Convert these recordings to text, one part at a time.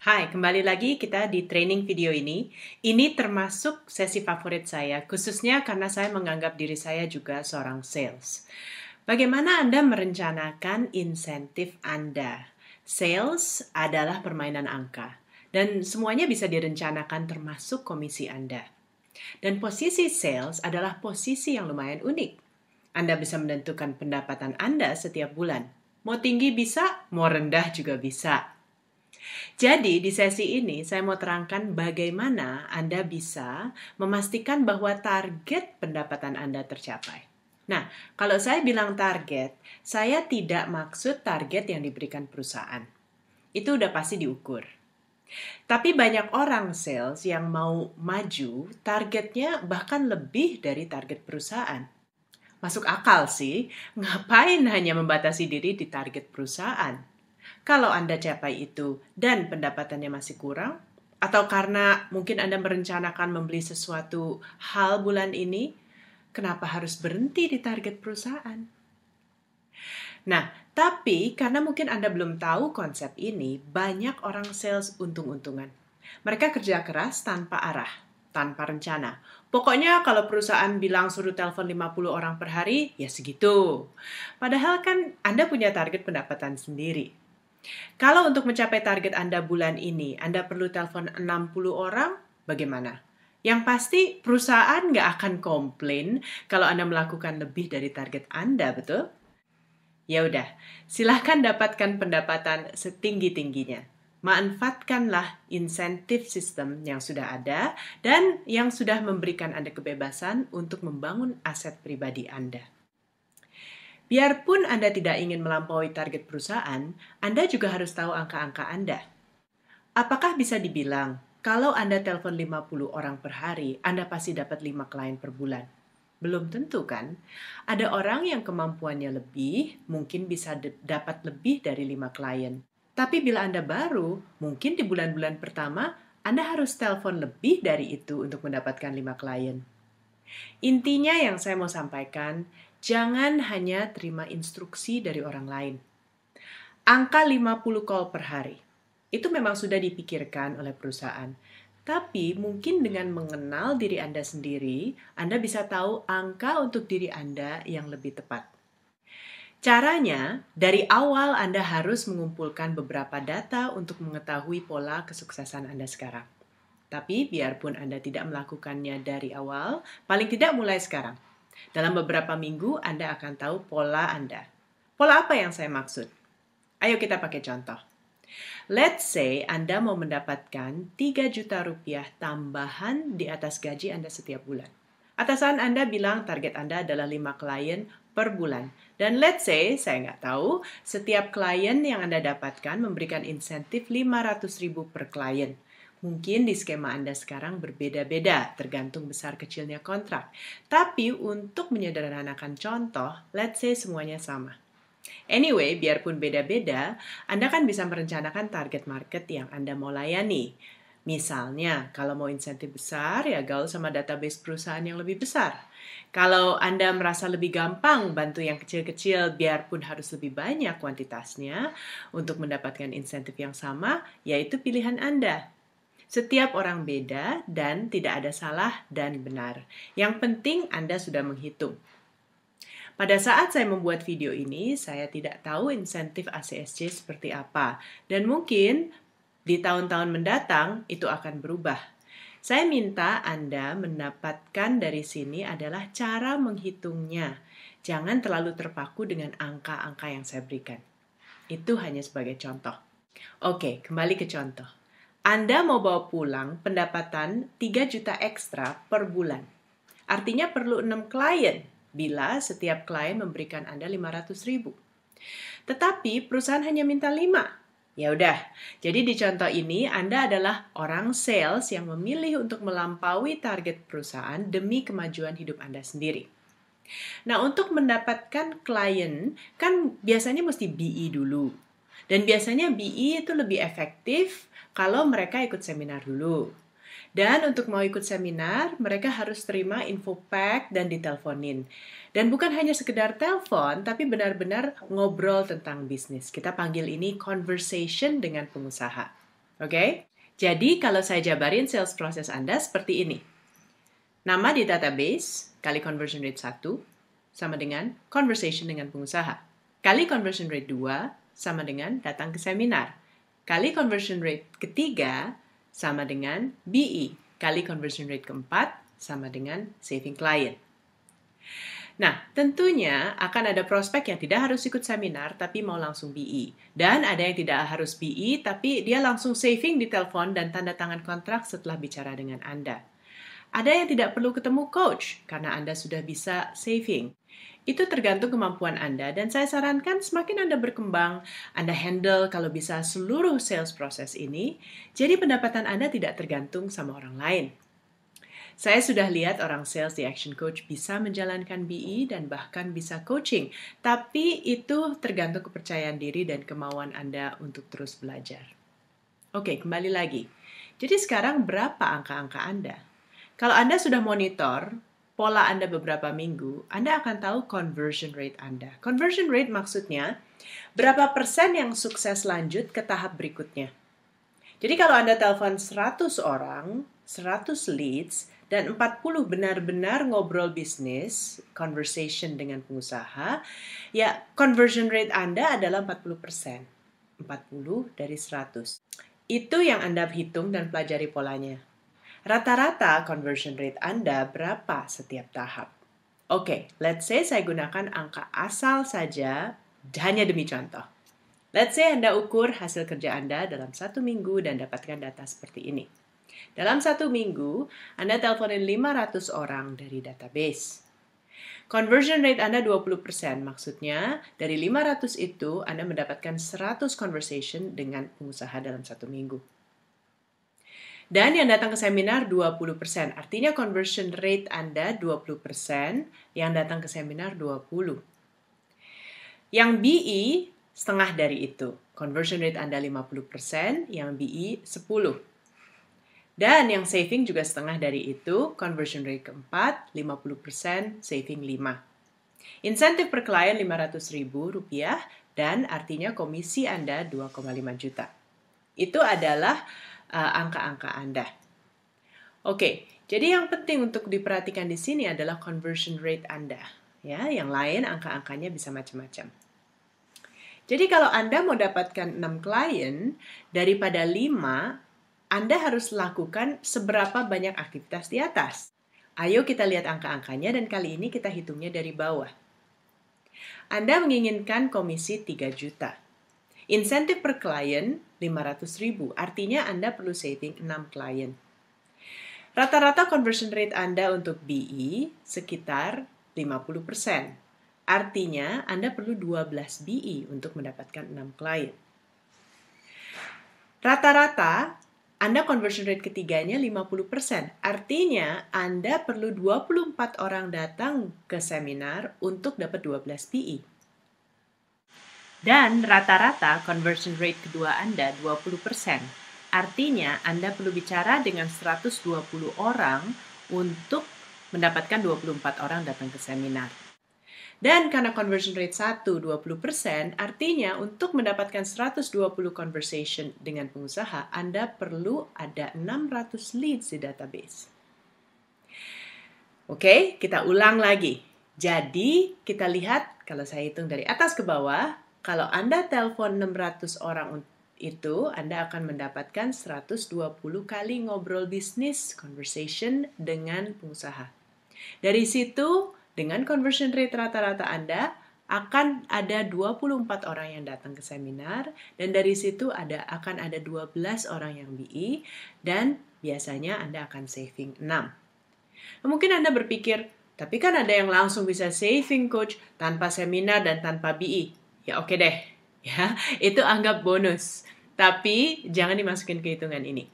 Hai, kembali lagi kita di training video ini. Ini termasuk sesi favorit saya, khususnya karena saya menganggap diri saya juga seorang sales. Bagaimana Anda merencanakan insentif Anda? Sales adalah permainan angka, dan semuanya bisa direncanakan termasuk komisi Anda. Dan posisi sales adalah posisi yang lumayan unik. Anda bisa menentukan pendapatan Anda setiap bulan. Mau tinggi bisa, mau rendah juga bisa. Jadi, di sesi ini saya mau terangkan bagaimana Anda bisa memastikan bahwa target pendapatan Anda tercapai. Nah, kalau saya bilang target, saya tidak maksud target yang diberikan perusahaan. Itu udah pasti diukur. Tapi banyak orang sales yang mau maju, targetnya bahkan lebih dari target perusahaan. Masuk akal sih, ngapain hanya membatasi diri di target perusahaan? Kalau Anda capai itu dan pendapatannya masih kurang, atau karena mungkin Anda merencanakan membeli sesuatu hal bulan ini, kenapa harus berhenti di target perusahaan? Nah, tapi karena mungkin Anda belum tahu konsep ini, banyak orang sales untung-untungan. Mereka kerja keras tanpa arah, tanpa rencana. Pokoknya kalau perusahaan bilang suruh telepon 50 orang per hari, ya segitu. Padahal kan Anda punya target pendapatan sendiri. Kalau untuk mencapai target Anda bulan ini, Anda perlu telepon 60 orang, bagaimana? Yang pasti perusahaan nggak akan komplain kalau Anda melakukan lebih dari target Anda, betul? Ya udah, silahkan dapatkan pendapatan setinggi-tingginya. Manfaatkanlah insentif sistem yang sudah ada dan yang sudah memberikan Anda kebebasan untuk membangun aset pribadi Anda. Biarpun Anda tidak ingin melampaui target perusahaan, Anda juga harus tahu angka-angka Anda. Apakah bisa dibilang, kalau Anda telepon 50 orang per hari, Anda pasti dapat 5 klien per bulan? Belum tentu kan? Ada orang yang kemampuannya lebih, mungkin bisa dapat lebih dari 5 klien. Tapi bila Anda baru, mungkin di bulan-bulan pertama, Anda harus telepon lebih dari itu untuk mendapatkan 5 klien. Intinya yang saya mau sampaikan, jangan hanya terima instruksi dari orang lain. Angka 50 call per hari, itu memang sudah dipikirkan oleh perusahaan. Tapi mungkin dengan mengenal diri Anda sendiri, Anda bisa tahu angka untuk diri Anda yang lebih tepat. Caranya, dari awal Anda harus mengumpulkan beberapa data untuk mengetahui pola kesuksesan Anda sekarang. Tapi biarpun Anda tidak melakukannya dari awal, paling tidak mulai sekarang. Dalam beberapa minggu, Anda akan tahu pola Anda. Pola apa yang saya maksud? Ayo kita pakai contoh. Let's say Anda mau mendapatkan 3 juta rupiah tambahan di atas gaji Anda setiap bulan. Atasan Anda bilang target Anda adalah 5 klien per bulan. Dan let's say, saya nggak tahu, setiap klien yang Anda dapatkan memberikan insentif 500.000 per klien. Mungkin di skema Anda sekarang berbeda-beda, tergantung besar kecilnya kontrak. Tapi untuk menyederhanakan contoh, let's say semuanya sama. Anyway, biarpun beda-beda, Anda kan bisa merencanakan target market yang Anda mau layani. Misalnya, kalau mau insentif besar, ya gaul sama database perusahaan yang lebih besar. Kalau Anda merasa lebih gampang bantu yang kecil-kecil, biarpun harus lebih banyak kuantitasnya, untuk mendapatkan insentif yang sama, yaitu pilihan Anda. Setiap orang beda dan tidak ada salah dan benar. Yang penting Anda sudah menghitung. Pada saat saya membuat video ini, saya tidak tahu insentif ACSC seperti apa. Dan mungkin di tahun-tahun mendatang itu akan berubah. Saya minta Anda mendapatkan dari sini adalah cara menghitungnya. Jangan terlalu terpaku dengan angka-angka yang saya berikan. Itu hanya sebagai contoh. Oke, kembali ke contoh. Anda mau bawa pulang pendapatan 3 juta ekstra per bulan. Artinya perlu 6 klien. Bila setiap klien memberikan Anda 500.000. Tetapi perusahaan hanya minta 5. Ya udah, jadi di contoh ini Anda adalah orang sales yang memilih untuk melampaui target perusahaan demi kemajuan hidup Anda sendiri. Nah, untuk mendapatkan klien, kan biasanya mesti BE dulu. Dan biasanya BE itu lebih efektif kalau mereka ikut seminar dulu. Dan untuk mau ikut seminar, mereka harus terima info pack dan diteleponin. Dan bukan hanya sekedar telepon, tapi benar-benar ngobrol tentang bisnis. Kita panggil ini conversation dengan pengusaha. Oke? Jadi kalau saya jabarin sales proses Anda seperti ini. Nama di database kali conversion rate 1 sama dengan conversation dengan pengusaha. Kali conversion rate 2 sama dengan datang ke seminar. Kali conversion rate ketiga sama dengan BE. Kali conversion rate keempat sama dengan saving client. Nah, tentunya akan ada prospek yang tidak harus ikut seminar tapi mau langsung BE. Dan ada yang tidak harus BE tapi dia langsung saving di telepon dan tanda tangan kontrak setelah bicara dengan Anda. Ada yang tidak perlu ketemu coach karena Anda sudah bisa saving. Itu tergantung kemampuan Anda dan saya sarankan semakin Anda berkembang, Anda handle kalau bisa seluruh sales proses ini, jadi pendapatan Anda tidak tergantung sama orang lain. Saya sudah lihat orang sales di Action Coach bisa menjalankan BE dan bahkan bisa coaching, tapi itu tergantung kepercayaan diri dan kemauan Anda untuk terus belajar. Oke, kembali lagi. Jadi sekarang berapa angka-angka Anda? Kalau Anda sudah monitor pola Anda beberapa minggu, Anda akan tahu conversion rate Anda. Conversion rate maksudnya berapa persen yang sukses lanjut ke tahap berikutnya. Jadi kalau Anda telepon 100 orang, 100 leads, dan 40 benar-benar ngobrol bisnis, conversation dengan pengusaha, ya conversion rate Anda adalah 40%. 40 dari 100. Itu yang Anda hitung dan pelajari polanya. Rata-rata conversion rate Anda berapa setiap tahap? Oke, let's say saya gunakan angka asal saja hanya demi contoh. Let's say Anda ukur hasil kerja Anda dalam 1 minggu dan dapatkan data seperti ini. Dalam 1 minggu, Anda teleponin 500 orang dari database. Conversion rate Anda 20%, maksudnya dari 500 itu Anda mendapatkan 100 conversation dengan pengusaha dalam 1 minggu. Dan yang datang ke seminar 20%, artinya conversion rate Anda 20%, yang datang ke seminar 20%. Yang BE setengah dari itu, conversion rate Anda 50%, yang BE 10%. Dan yang saving juga setengah dari itu, conversion rate keempat, 50%, saving 5%. Insentif per klien Rp500.000 dan artinya komisi Anda 2,5 juta. Itu adalah angka-angka Anda. Oke, jadi yang penting untuk diperhatikan di sini adalah conversion rate Anda. Ya, yang lain angka-angkanya bisa macam-macam. Jadi kalau Anda mau dapatkan 6 klien daripada 5, Anda harus lakukan seberapa banyak aktivitas di atas. Ayo kita lihat angka-angkanya dan kali ini kita hitungnya dari bawah. Anda menginginkan komisi 3 juta. Insentif per klien 500.000, artinya Anda perlu saving 6 klien. Rata-rata conversion rate Anda untuk BE sekitar 50%. Artinya Anda perlu 12 BE untuk mendapatkan 6 klien. Rata-rata Anda conversion rate ketiganya 50%. Artinya Anda perlu 24 orang datang ke seminar untuk dapat 12 PE. Dan rata-rata conversion rate kedua Anda 20%. Artinya Anda perlu bicara dengan 120 orang untuk mendapatkan 24 orang datang ke seminar. Dan karena conversion rate 1, 20%, artinya untuk mendapatkan 120 conversation dengan pengusaha, Anda perlu ada 600 leads di database. Oke, kita ulang lagi. Jadi, kita lihat, kalau saya hitung dari atas ke bawah, kalau Anda telepon 600 orang itu, Anda akan mendapatkan 120 kali ngobrol bisnis, conversation dengan pengusaha. Dari situ, dengan conversion rate rata-rata Anda, akan ada 24 orang yang datang ke seminar, dan dari situ akan ada 12 orang yang BE, dan biasanya Anda akan saving 6. Mungkin Anda berpikir, tapi kan ada yang langsung bisa saving coach tanpa seminar dan tanpa BE. Ya oke deh, ya itu anggap bonus. Tapi jangan dimasukin ke hitungan ini.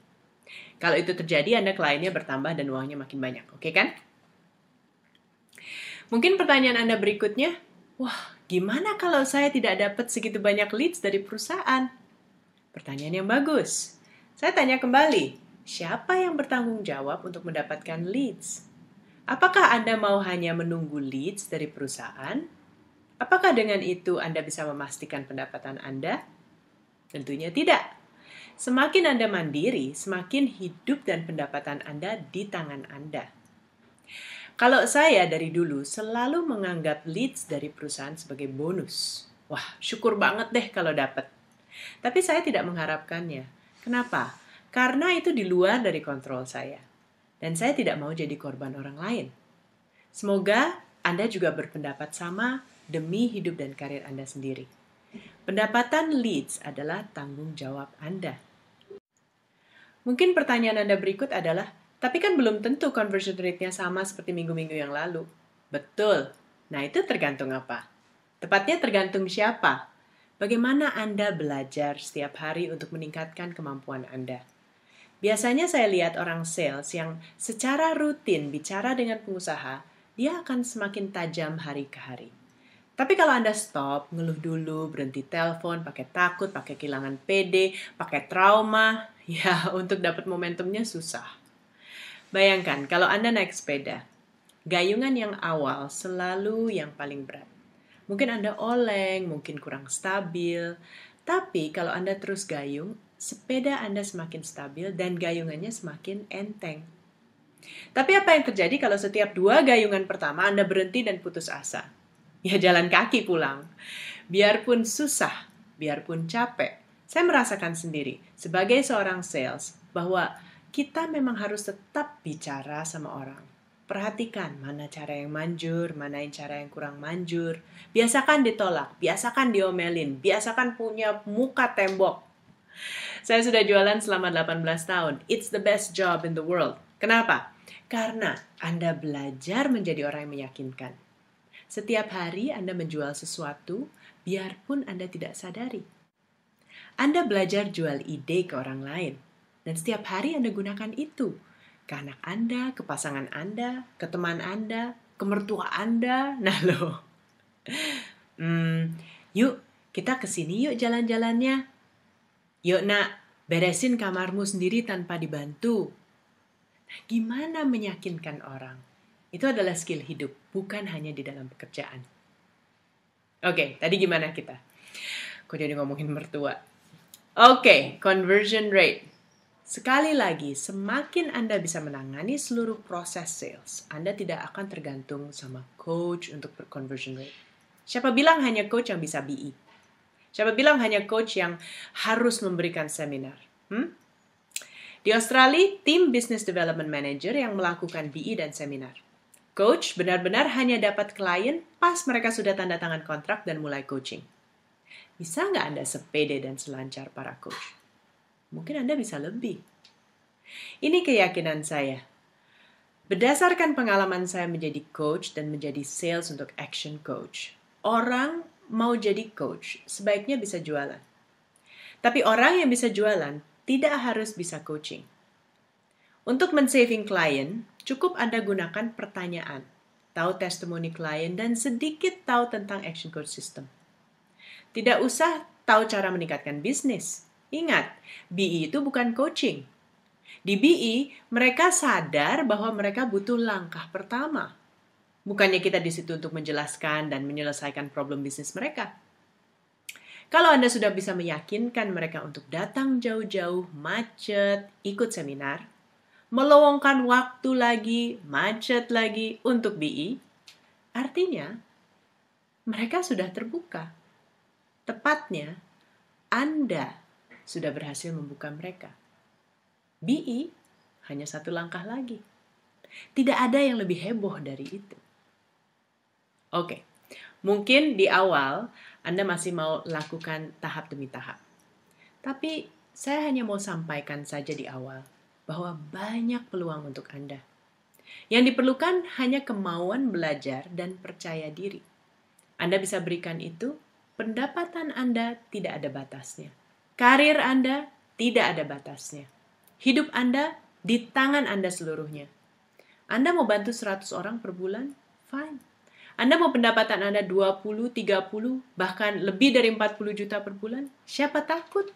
Kalau itu terjadi, Anda kliennya bertambah dan uangnya makin banyak, oke kan? Mungkin pertanyaan Anda berikutnya, wah, gimana kalau saya tidak dapat segitu banyak leads dari perusahaan? Pertanyaan yang bagus. Saya tanya kembali, siapa yang bertanggung jawab untuk mendapatkan leads? Apakah Anda mau hanya menunggu leads dari perusahaan? Apakah dengan itu Anda bisa memastikan pendapatan Anda? Tentunya tidak. Semakin Anda mandiri, semakin hidup dan pendapatan Anda di tangan Anda. Kalau saya dari dulu selalu menganggap leads dari perusahaan sebagai bonus. Wah, syukur banget deh kalau dapat. Tapi saya tidak mengharapkannya. Kenapa? Karena itu di luar dari kontrol saya. Dan saya tidak mau jadi korban orang lain. Semoga Anda juga berpendapat sama demi hidup dan karir Anda sendiri. Pendapatan leads adalah tanggung jawab Anda. Mungkin pertanyaan Anda berikut adalah, tapi kan belum tentu conversion rate-nya sama seperti minggu-minggu yang lalu. Betul. Nah, itu tergantung apa? Tepatnya tergantung siapa. Bagaimana Anda belajar setiap hari untuk meningkatkan kemampuan Anda. Biasanya saya lihat orang sales yang secara rutin bicara dengan pengusaha, dia akan semakin tajam hari ke hari. Tapi kalau Anda stop, ngeluh dulu, berhenti telepon, pakai takut, pakai kehilangan PD, pakai trauma, ya untuk dapat momentumnya susah. Bayangkan kalau Anda naik sepeda, gayungan yang awal selalu yang paling berat. Mungkin Anda oleng, mungkin kurang stabil, tapi kalau Anda terus gayung, sepeda Anda semakin stabil dan gayungannya semakin enteng. Tapi apa yang terjadi kalau setiap 2 gayungan pertama Anda berhenti dan putus asa? Ya jalan kaki pulang. Biarpun susah, biarpun capek, saya merasakan sendiri sebagai seorang sales bahwa kita memang harus tetap bicara sama orang. Perhatikan mana cara yang manjur, mana yang cara yang kurang manjur. Biasakan ditolak, biasakan diomelin, biasakan punya muka tembok. Saya sudah jualan selama 18 tahun. It's the best job in the world. Kenapa? Karena Anda belajar menjadi orang yang meyakinkan. Setiap hari Anda menjual sesuatu, biarpun Anda tidak sadari. Anda belajar jual ide ke orang lain. Dan setiap hari Anda gunakan itu. Ke anak Anda, ke pasangan Anda, ke teman Anda, ke mertua Anda. Nah loh. Yuk, kita kesini yuk jalan-jalannya. Yuk nak, beresin kamarmu sendiri tanpa dibantu. Nah, gimana meyakinkan orang? Itu adalah skill hidup, bukan hanya di dalam pekerjaan. Oke, tadi gimana kita? Kok jadi ngomongin mertua? Oke, conversion rate. Sekali lagi, semakin Anda bisa menangani seluruh proses sales, Anda tidak akan tergantung sama coach untuk conversion rate. Siapa bilang hanya coach yang bisa BE? Siapa bilang hanya coach yang harus memberikan seminar? Di Australia, tim Business Development Manager yang melakukan BE dan seminar. Coach benar-benar hanya dapat klien pas mereka sudah tanda tangan kontrak dan mulai coaching. Bisa nggak Anda sepede dan selancar para coach? Mungkin Anda bisa lebih. Ini keyakinan saya. Berdasarkan pengalaman saya menjadi coach dan menjadi sales untuk action coach, orang mau jadi coach sebaiknya bisa jualan. Tapi orang yang bisa jualan tidak harus bisa coaching. Untuk men-saving klien, cukup Anda gunakan pertanyaan, tahu testimoni klien, dan sedikit tahu tentang action coach system. Tidak usah tahu cara meningkatkan bisnis. Ingat, BE itu bukan coaching. Di BE, mereka sadar bahwa mereka butuh langkah pertama. Bukannya kita di situ untuk menjelaskan dan menyelesaikan problem bisnis mereka. Kalau Anda sudah bisa meyakinkan mereka untuk datang jauh-jauh, macet, ikut seminar, meluangkan waktu lagi, macet lagi untuk BE, artinya mereka sudah terbuka. Tepatnya, Anda sudah berhasil membuka mereka. BE hanya satu langkah lagi. Tidak ada yang lebih heboh dari itu. Oke, mungkin di awal Anda masih mau lakukan tahap demi tahap. Tapi saya hanya mau sampaikan saja di awal bahwa banyak peluang untuk Anda. Yang diperlukan hanya kemauan belajar dan percaya diri. Anda bisa berikan itu, pendapatan Anda tidak ada batasnya. Karir Anda tidak ada batasnya. Hidup Anda di tangan Anda seluruhnya. Anda mau bantu 100 orang per bulan? Fine. Anda mau pendapatan Anda 20, 30, bahkan lebih dari 40 juta per bulan? Siapa takut?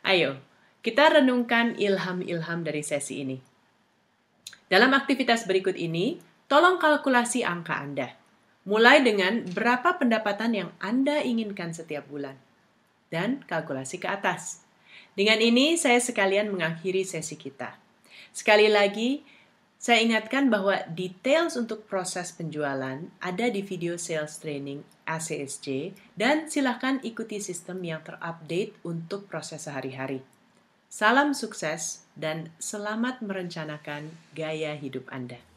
Ayo, kita renungkan ilham-ilham dari sesi ini. Dalam aktivitas berikut ini, tolong kalkulasi angka Anda. Mulai dengan berapa pendapatan yang Anda inginkan setiap bulan. dan kalkulasi ke atas. Dengan ini, saya sekalian mengakhiri sesi kita. Sekali lagi, saya ingatkan bahwa details untuk proses penjualan ada di video sales training ACSJ dan silakan ikuti sistem yang terupdate untuk proses sehari-hari. Salam sukses dan selamat merencanakan gaya hidup Anda.